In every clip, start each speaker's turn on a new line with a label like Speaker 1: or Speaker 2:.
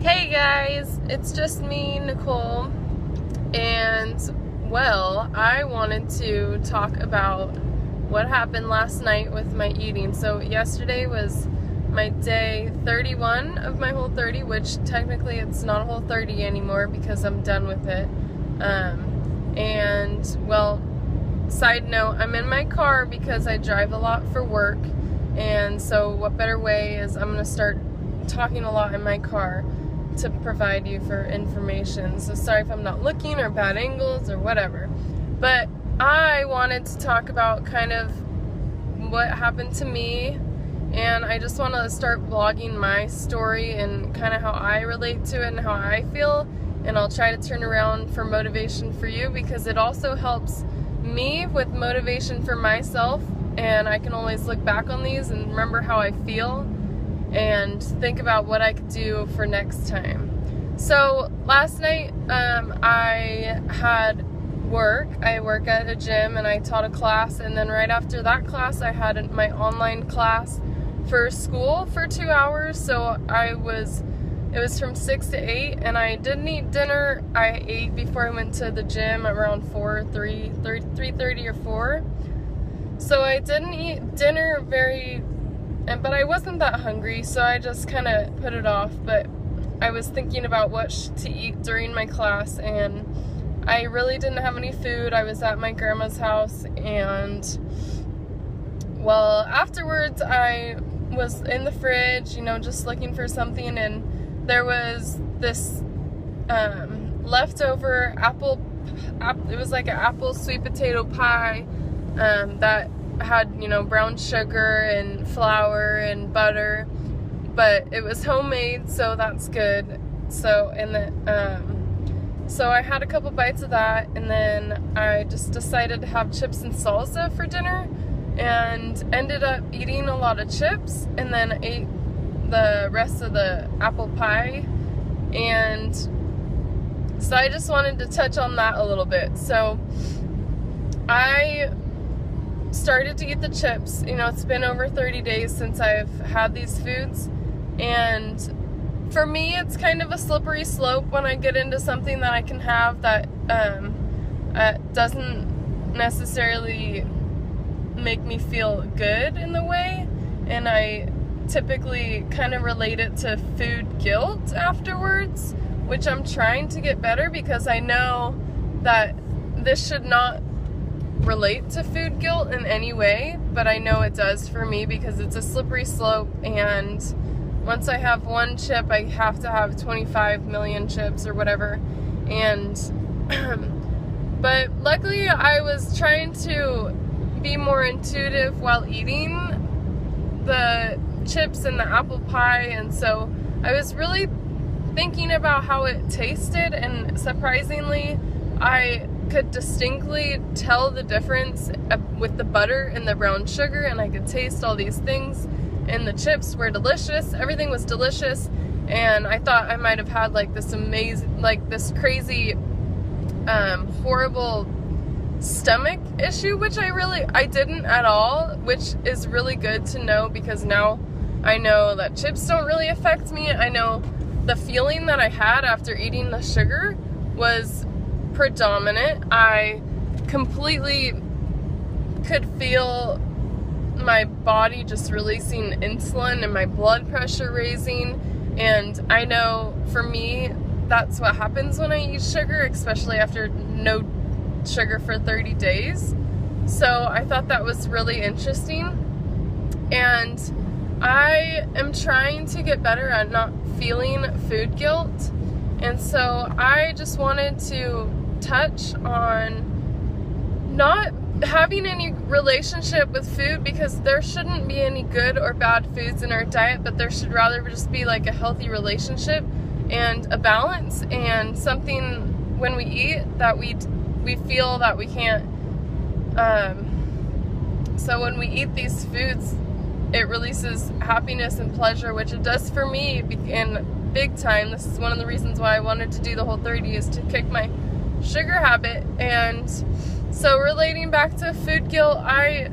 Speaker 1: Hey guys, it's just me, Nicole, and well, I wanted to talk about what happened last night with my eating. So yesterday was my day 31 of my Whole 30, which technically it's not a Whole 30 anymore because I'm done with it. And well, side note, I'm in my car because I drive a lot for work, and so what better way is I'm going to start talking a lot in my car to provide you for information. So sorry if I'm not looking or bad angles or whatever. But I wanted to talk about kind of what happened to me, and I just want to start vlogging my story and kind of how I relate to it and how I feel, and I'll try to turn around for motivation for you because it also helps me with motivation for myself, and I can always look back on these and remember how I feel and think about what I could do for next time. So last night I had work. I work at a gym and I taught a class, and then right after that class I had my online class for school for 2 hours. So it was from 6 to 8, and I didn't eat dinner. I ate before I went to the gym around 3:30 or 4. So I didn't eat dinner but I wasn't that hungry, so I just kind of put it off. But I was thinking about what to eat during my class, and I really didn't have any food. I was at my grandma's house, and well, afterwards I was in the fridge, just looking for something, and there was this leftover it was like an apple sweet potato pie that had brown sugar and flour and butter, but it was homemade, so that's good. So so I had a couple bites of that, and then I just decided to have chips and salsa for dinner, and ended up eating a lot of chips, and then ate the rest of the apple pie. And so I just wanted to touch on that a little bit. So I started to eat the chips. It's been over 30 days since I've had these foods, and for me it's kind of a slippery slope when I get into something that I can have that doesn't necessarily make me feel good in the way, and I typically kind of relate it to food guilt afterwards, which I'm trying to get better because I know that this should not relate to food guilt in any way, but I know it does for me because it's a slippery slope, and once I have one chip I have to have 25 million chips or whatever. And but luckily I was trying to be more intuitive while eating the chips and the apple pie, and so I was really thinking about how it tasted, and surprisingly I could distinctly tell the difference with the butter and the brown sugar, and I could taste all these things, and the chips were delicious. Everything was delicious, and I thought I might have had this crazy horrible stomach issue, which I didn't at all, which is really good to know because now I know that chips don't really affect me. I know the feeling that I had after eating the sugar was predominant. I completely could feel my body just releasing insulin and my blood pressure raising, and I know for me that's what happens when I eat sugar, especially after no sugar for 30 days. So I thought that was really interesting, and I am trying to get better at not feeling food guilt, and so I just wanted to touch on not having any relationship with food, because there shouldn't be any good or bad foods in our diet, but there should rather just be like a healthy relationship and a balance, and something when we eat that we feel that we can't so when we eat these foods it releases happiness and pleasure, which it does for me in big time. This is one of the reasons why I wanted to do the Whole 30, is to kick my sugar habit. And so relating back to food guilt, I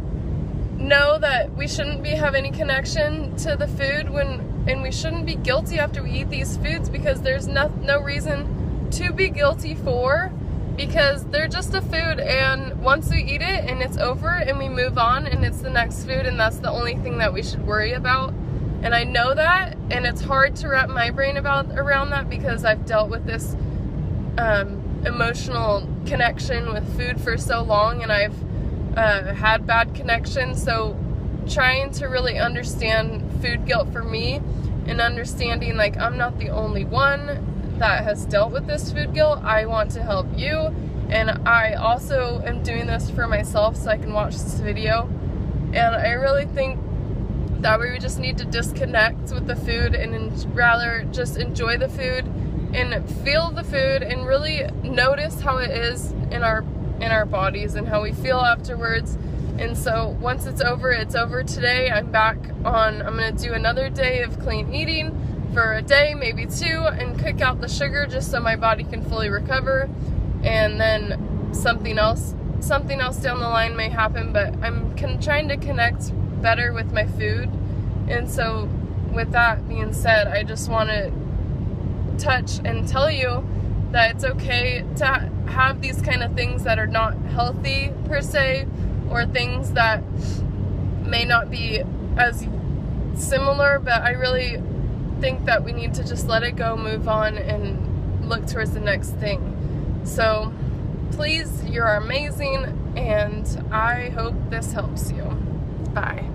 Speaker 1: know that we shouldn't have any connection to the food when and we shouldn't be guilty after we eat these foods, because there's no reason to be guilty for, because they're just a food, and once we eat it and it's over and we move on and it's the next food, and that's the only thing that we should worry about. And I know that, and it's hard to wrap my brain around that, because I've dealt with this emotional connection with food for so long, and I've had bad connections. So trying to really understand food guilt for me, and understanding like I'm not the only one that has dealt with this food guilt. I want to help you, and I also am doing this for myself so I can watch this video. And I really think that we just need to disconnect with the food and rather just enjoy the food and feel the food and really notice how it is in our bodies and how we feel afterwards. And so once it's over today. I'm gonna do another day of clean eating for a day, maybe 2, and cook out the sugar just so my body can fully recover. And then something else down the line may happen, but I'm trying to connect better with my food. And so with that being said, I just want to touch and tell you that it's okay to have these kind of things that are not healthy per se, or things that may not be as similar, but I really think that we need to just let it go, move on, and look towards the next thing. So please, you're amazing, and I hope this helps you. Bye.